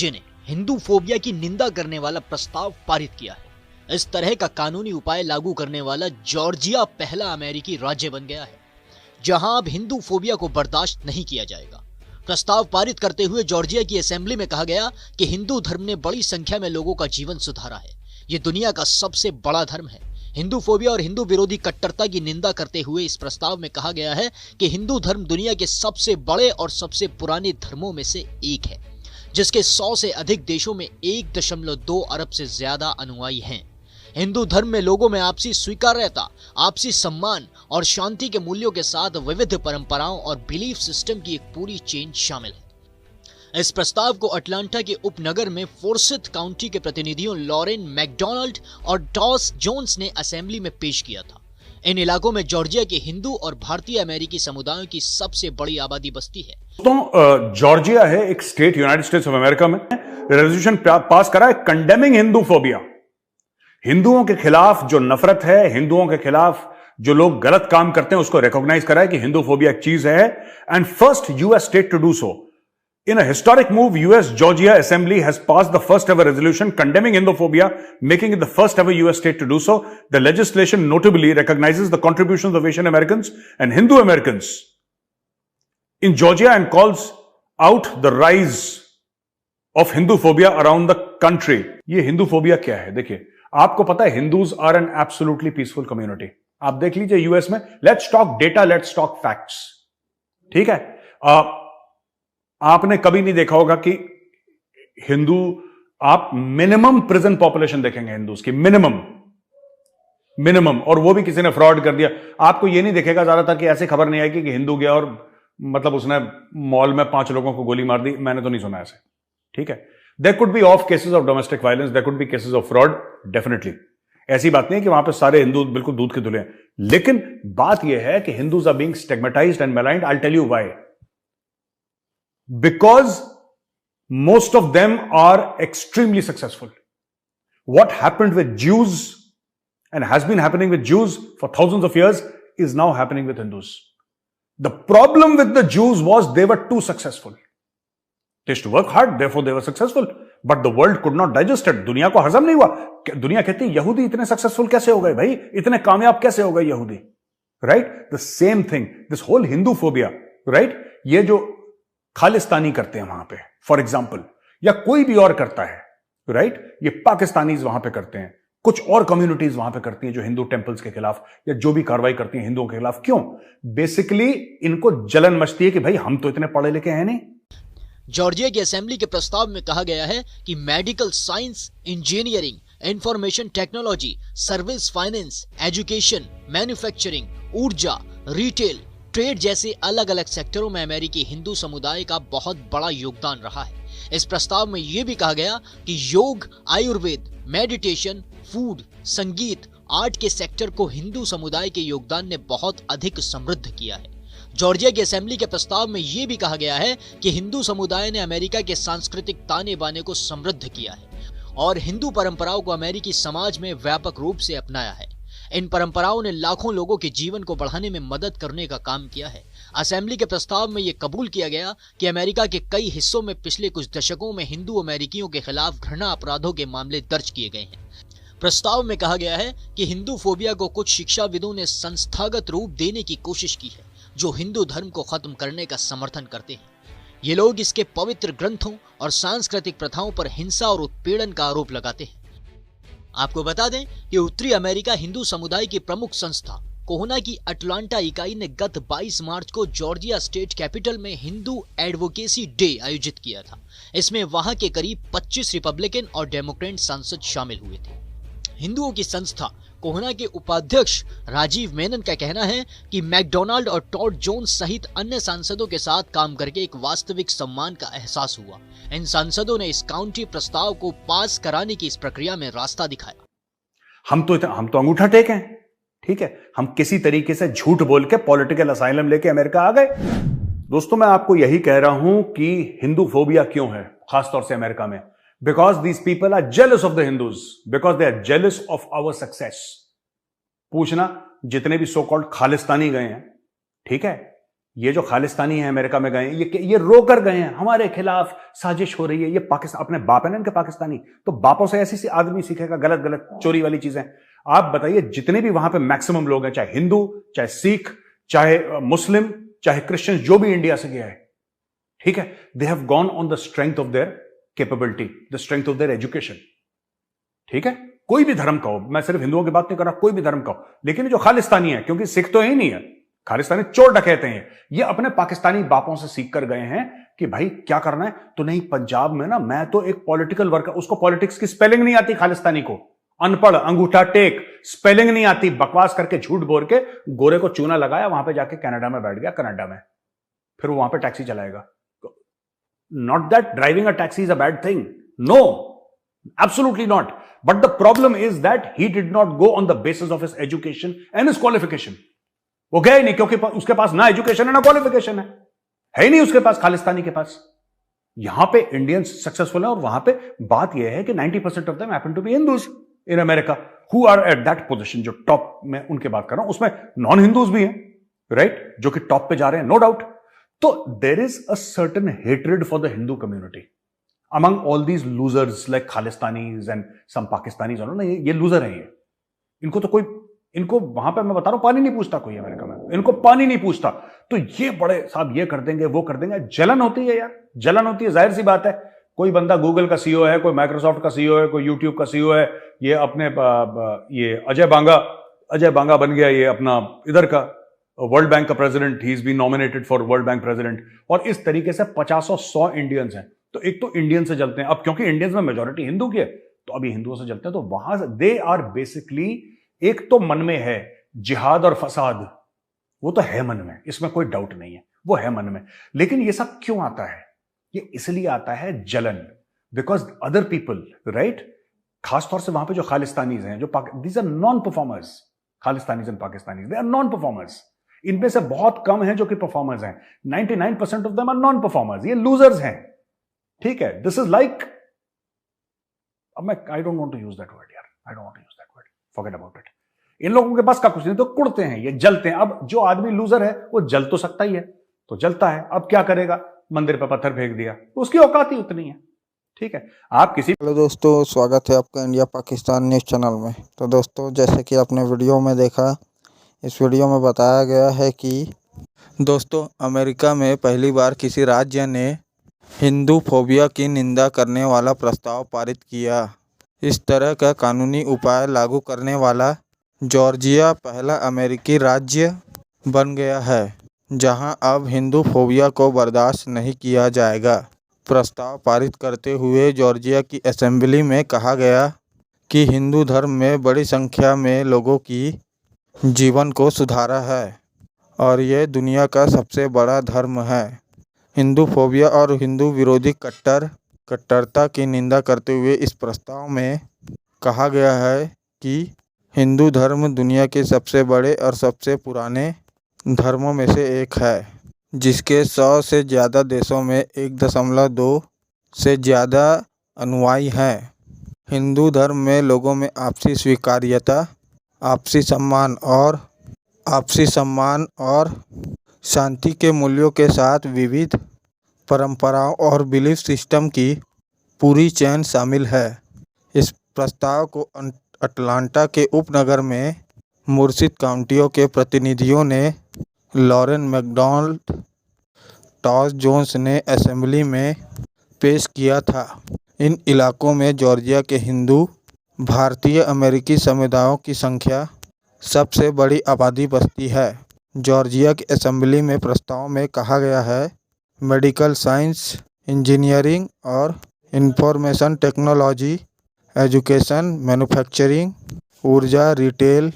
राज्य ने हिंदू फोबिया की निंदा करने वाला प्रस्ताव पारित किया है। इस तरह का कानूनी उपाय लागू करने वाला जॉर्जिया पहला अमेरिकी राज्य बन गया है जहां अब हिंदू फोबिया को बर्दाश्त नहीं किया जाएगा। प्रस्ताव पारित करते हुए जॉर्जिया की असेंबली में कहा गया कि हिंदू धर्म ने बड़ी संख्या में लोगों का जीवन सुधारा है। ये दुनिया का सबसे बड़ा धर्म है। हिंदू फोबिया और हिंदू विरोधी कट्टरता की निंदा करते हुए इस प्रस्ताव में कहा गया है कि हिंदू धर्म दुनिया के सबसे बड़े और सबसे पुराने धर्मों में से एक है, जिसके 100 से अधिक देशों में 1.2 अरब से ज्यादा अनुयायी हैं। हिंदू धर्म में लोगों में आपसी स्वीकार्यता, आपसी सम्मान और शांति के मूल्यों के साथ विविध परंपराओं और बिलीफ सिस्टम की एक पूरी चेन शामिल है। इस प्रस्ताव को अटलांटा के उपनगर में फोर्सिथ काउंटी के प्रतिनिधियों लॉरेन मैकडोनाल्ड और टॉस जोन्स ने असेंबली में पेश किया था। इन इलाकों में जॉर्जिया के हिंदू और भारतीय अमेरिकी समुदायों की सबसे बड़ी आबादी बसती है। तो जॉर्जिया है एक state United states of America में, रेजोल्यूशन पास करा है कंडेमिंग हिंदू फोबिया। हिंदुओं के खिलाफ जो नफरत है, हिंदुओं के खिलाफ जो लोग गलत काम करते हैं, उसको रिकॉग्नाइज करा है कि हिंदू फोबिया एक चीज है, and first US state to do so. In a historic move, US Georgia Assembly has passed the first ever resolution condemning Hindophobia, making it the first ever US state to do so. The legislation notably recognizes the contributions of Asian Americans and Hindu Americans in Georgia and calls out the rise of Hindophobia around the country. ये Hindophobia क्या है? देखिए, आपको पता है Hindus are an absolutely peaceful community. आप देख लीजिए US में, let's talk data, let's talk facts. ठीक है? आपने कभी नहीं देखा होगा कि हिंदू, आप मिनिमम प्रिजन पॉपुलेशन देखेंगे हिंदूज की, मिनिमम, और वो भी किसी ने फ्रॉड कर दिया। आपको ये नहीं देखेगा ज्यादातर कि ऐसे खबर नहीं आएगी कि हिंदू गया और मतलब उसने मॉल में 5 लोगों को गोली मार दी। मैंने तो नहीं सुना ऐसे। ठीक है, there could be of cases of domestic violence, there could be cases of fraud, definitely. ऐसी बात नहीं है कि वहां पे सारे हिंदू बिल्कुल दूध के धुले हैं, लेकिन बात यह है कि Hindus are being stigmatised and maligned. I tell you why. Because most of them are extremely successful. What happened with Jews and has been happening with Jews for thousands of years is now happening with Hindus. The problem with the Jews was they were too successful. They used to work hard, therefore they were successful. But the world could not digest it. दुनिया को हजम नहीं हुआ। दुनिया कहती है यहूदी इतने सक्सेसफुल कैसे हो गए भाई, इतने कामयाब कैसे हो गए यहूदी, right? The same thing, this whole Hindu phobia, right? ये जो खालिस्तानी करते हैं वहां पे, फॉर एग्जाम्पल, या कोई भी और करता है, राइट? ये पाकिस्तानीज वहां पे करते हैं, कुछ और कम्युनिटीज वहां पे करती हैं जो हिंदू टेंपल्स के खिलाफ या जो भी कार्रवाई करती हैं हिंदुओं के खिलाफ। क्यों? बेसिकली इनको जलन मचती है कि भाई हम तो इतने पढ़े लिखे हैं नहीं। जॉर्जिया की असेंबली के प्रस्ताव में कहा गया है कि medical science, engineering, information technology, service, finance, education, manufacturing, ऊर्जा, रिटेल, ट्रेड जैसे अलग अलग सेक्टरों में अमेरिकी हिंदू समुदाय का बहुत बड़ा योगदान रहा है। इस प्रस्ताव में यह भी कहा गया कि योग, आयुर्वेद, मेडिटेशन, फूड, संगीत, आर्ट के सेक्टर को हिंदू समुदाय के योगदान ने बहुत अधिक समृद्ध किया है। जॉर्जिया की असेंबली के प्रस्ताव में यह भी कहा गया है कि हिंदू समुदाय ने अमेरिका के सांस्कृतिक ताने बाने को समृद्ध किया है और हिंदू परंपराओं को अमेरिकी समाज में व्यापक रूप से अपनाया है। इन परंपराओं ने लाखों लोगों के जीवन को बढ़ाने में मदद करने का काम किया है। असेंबली के प्रस्ताव में यह कबूल किया गया कि अमेरिका के कई हिस्सों में पिछले कुछ दशकों में हिंदू अमेरिकियों के खिलाफ घृणा अपराधों के मामले दर्ज किए गए हैं। प्रस्ताव में कहा गया है कि हिंदू फोबिया को कुछ शिक्षाविदों ने संस्थागत रूप देने की कोशिश की है जो हिंदू धर्म को खत्म करने का समर्थन करते हैं। ये लोग इसके पवित्र ग्रंथों और सांस्कृतिक प्रथाओं पर हिंसा और उत्पीड़न का आरोप लगाते हैं। आपको बता दें कि उत्तरी अमेरिका हिंदू समुदाय की प्रमुख संस्था कोहना की अटलांटा इकाई ने गत 22 मार्च को जॉर्जिया स्टेट कैपिटल में हिंदू एडवोकेसी डे आयोजित किया था। इसमें वहां के करीब 25 रिपब्लिकन और डेमोक्रेट सांसद शामिल हुए थे। हिंदुओं की संस्था कोहना के उपाध्यक्ष राजीव मेनन का कहना है कि मैकडोनाल्ड और टॉड जोन्स सहित अन्य सांसदों के साथ काम करके एक वास्तविक सम्मान का एहसास हुआ। इन सांसदों ने इस काउंटी प्रस्ताव को पास कराने की इस प्रक्रिया में रास्ता दिखाया। हम तो अंगूठा टेक हैं, ठीक है? हम किसी तरीके से झूठ बोल के पॉलिटिकल असाइलम लेके अमेरिका आ गए। दोस्तों, मैं आपको यही कह रहा हूं कि हिंदू फोबिया क्यों है, खासतौर से अमेरिका में। Because these people are jealous of the Hindus, because they are jealous of our success. पूछना जितने भी सो कॉल्ड खालिस्तानी गए हैं, ठीक है, ये जो खालिस्तानी है अमेरिका में गए, ये रो कर गए हैं हमारे खिलाफ साजिश हो रही है। ये पाकिस्तान, अपने बाप है ना इनके पाकिस्तानी, तो बापों से ऐसी आदमी सीखेगा गलत गलत चोरी वाली चीजें। आप बताइए जितने भी वहां पे मैक्सिमम लोग हैं, चाहे हिंदू, चाहे सिख, चाहे मुस्लिम, चाहे क्रिश्चियन, जो भी इंडिया से गया है, ठीक है, they have gone on the strength of their capability, the strength of their education. ठीक है, कोई भी धर्म का हो, मैं सिर्फ हिंदुओं की बात नहीं कर रहा, कोई भी धर्म का हो। लेकिन जो खालिस्तानी है, क्योंकि सिख तो ही नहीं है, खालिस्तानी चोर डकैते हैं, ये अपने पाकिस्तानी बापों से सीख कर गए हैं कि भाई क्या करना है। तो नहीं, पंजाब में ना मैं तो एक पॉलिटिकल वर्कर, उसको पॉलिटिक्स की स्पेलिंग नहीं आती, खालिस्तानी को, अनपढ़, अंगूठा टेक, स्पेलिंग नहीं आती, बकवास करके झूठ बोल के गोरे को चूना लगाया, वहां पे जाके कनाडा में बैठ गया, कनाडा में फिर वो वहां पे टैक्सी चलाएगा। Not that driving a taxi is a bad thing, no, absolutely not, but the problem is that he did not go on the basis of his education and his qualification. वो गए नहीं क्योंकि उसके पास ना education है ना qualification है ही नहीं उसके पास, खालिस्तानी के पास। यहां पे इंडियंस सक्सेसफुल है, और वहां पे बात यह है कि 90% of them happen to be Hindus in America who are at that position. जो टॉप में उनकी बात कर रहा हूं, उसमें नॉन हिंदूज भी हैं, राइट, जो कि टॉप पे जा रहे हैं, नो डाउट। तो there is a certain hatred for the Hindu community among all these losers like Khalistanis and some Pakistanis. ये लूजर है, ये इनको तो कोई, इनको वहां पे मैं बता रहा हूं पानी नहीं पूछता कोई अमेरिका में, इनको पानी नहीं पूछता। तो ये बड़े साहब ये कर देंगे, वो कर देंगे, जलन होती है यार, जलन होती है, जाहिर सी बात है। कोई बंदा गूगल का सीईओ है, कोई माइक्रोसॉफ्ट का सीईओ है, कोई यूट्यूब का सीईओ है, ये अपने ये अजय बांगा बन गया, ये अपना इधर का वर्ल्ड बैंक का president, he is been nominated for World Bank president. और इस तरीके से 50 और 100 इंडियंस हैं। तो एक तो इंडियन से जलते हैं, अब क्योंकि इंडियंस में मेजोरिटी हिंदू की है, तो अभी हिंदुओं से जलते हैं। तो वहां से दे आर बेसिकली, एक तो मन में है जिहाद और फसाद, वो तो है मन में, इसमें कोई डाउट नहीं है, वो है मन में। लेकिन ये सब क्यों आता है? ये इसलिए आता है जलन, बिकॉज अदर पीपल, राइट, खासतौर से वहां पे जो खालिस्तानीज हैं, जो these are non performers, Khalistanis and Pakistanis, they are non performers. इनमें से बहुत कम हैं जो कि परफॉर्मर्स हैं, 99% of them are non performers, ये लूजर्स हैं। ठीक है, दिस इज लाइक, अब मैं I don't want to use that word यार, I don't want to use that word, forget about it. इन लोगों के पास का कुछ नहीं, तो कुड़ते हैं, ये जलते हैं। अब जो आदमी लूजर है वो जल तो सकता ही है, तो जलता है, अब क्या करेगा, मंदिर पर पत्थर फेंक दिया, तो उसकी औकात ही उतनी है। ठीक है, आप किसी, हेलो दोस्तों, स्वागत है आपका इंडिया पाकिस्तान न्यूज़ चैनल में। तो दोस्तों, जैसे कि आपने वीडियो में देखा, इस वीडियो में बताया गया है कि दोस्तों अमेरिका में पहली बार किसी राज्य ने हिंदू फोबिया की निंदा करने वाला प्रस्ताव पारित किया। इस तरह का कानूनी उपाय लागू करने वाला जॉर्जिया पहला अमेरिकी राज्य बन गया है जहां अब हिंदू फोबिया को बर्दाश्त नहीं किया जाएगा। प्रस्ताव पारित करते हुए जॉर्जिया की असेंबली में कहा गया कि हिंदू धर्म में बड़ी संख्या में लोगों की जीवन को सुधारा है और ये दुनिया का सबसे बड़ा धर्म है। हिंदू फोबिया और हिंदू विरोधी कट्टरता की निंदा करते हुए इस प्रस्ताव में कहा गया है कि हिंदू धर्म दुनिया के सबसे बड़े और सबसे पुराने धर्मों में से एक है, जिसके 100 से ज़्यादा देशों में 1.2 से ज़्यादा अनुयायी हैं। हिंदू धर्म में लोगों में आपसी स्वीकार्यता, आपसी सम्मान और शांति के मूल्यों के साथ विविध परंपराओं और बिलीफ सिस्टम की पूरी चेन शामिल है। इस प्रस्ताव को अटलांटा के उपनगर में मुर्शिद काउंटियों के प्रतिनिधियों ने लॉरेन मैकडॉनल्ड टॉस जोन्स ने असेंबली में पेश किया था। इन इलाकों में जॉर्जिया के हिंदू भारतीय अमेरिकी समुदायों की संख्या सबसे बड़ी आबादी बसती है। जॉर्जिया की असेंबली में प्रस्ताव में कहा गया है, मेडिकल साइंस, इंजीनियरिंग और इंफॉर्मेशन टेक्नोलॉजी, एजुकेशन, मैन्युफैक्चरिंग, ऊर्जा, रिटेल,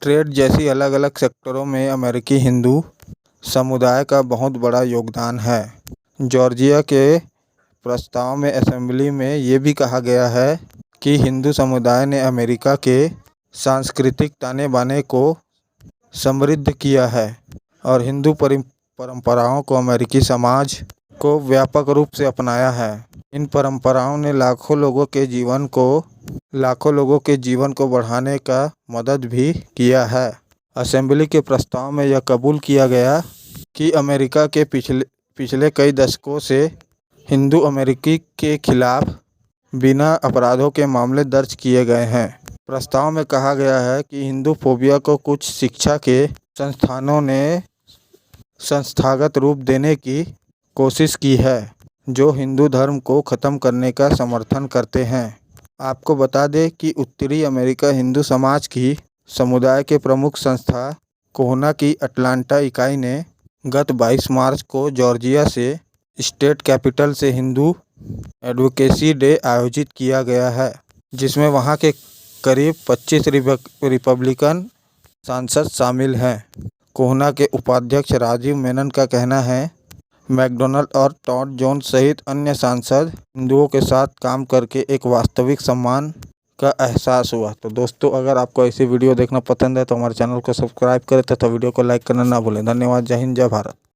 ट्रेड जैसी अलग अलग सेक्टरों में अमेरिकी हिंदू समुदाय का बहुत बड़ा योगदान है। जॉर्जिया के प्रस्ताव में असेंबली में ये भी कहा गया है कि हिंदू समुदाय ने अमेरिका के सांस्कृतिक ताने बाने को समृद्ध किया है और हिंदू परंपराओं को अमेरिकी समाज को व्यापक रूप से अपनाया है। इन परंपराओं ने लाखों लोगों के जीवन को बढ़ाने का मदद भी किया है। असेंबली के प्रस्ताव में यह कबूल किया गया कि अमेरिका के पिछले कई दशकों से हिंदू अमेरिकी के खिलाफ बिना अपराधों के मामले दर्ज किए गए हैं। प्रस्ताव में कहा गया है कि हिंदू फोबिया को कुछ शिक्षा के संस्थानों ने संस्थागत रूप देने की कोशिश की है, जो हिंदू धर्म को ख़त्म करने का समर्थन करते हैं। आपको बता दें कि उत्तरी अमेरिका हिंदू समाज की समुदाय के प्रमुख संस्था कोहना की अटलांटा इकाई ने गत 22 मार्च को जॉर्जिया से स्टेट कैपिटल से हिंदू एडवोकेसी डे आयोजित किया गया है, जिसमें वहां के करीब 25 रिपब्लिकन सांसद शामिल हैं। कोहना के उपाध्यक्ष राजीव मेनन का कहना है, मैकडोनाल्ड और टॉड जोन्स सहित अन्य सांसद हिंदुओं के साथ काम करके एक वास्तविक सम्मान का एहसास हुआ। तो दोस्तों, अगर आपको ऐसी वीडियो देखना पसंद है तो हमारे चैनल को सब्सक्राइब करें तथा वीडियो को लाइक करना ना भूलें। धन्यवाद। जय हिंद, जय भारत।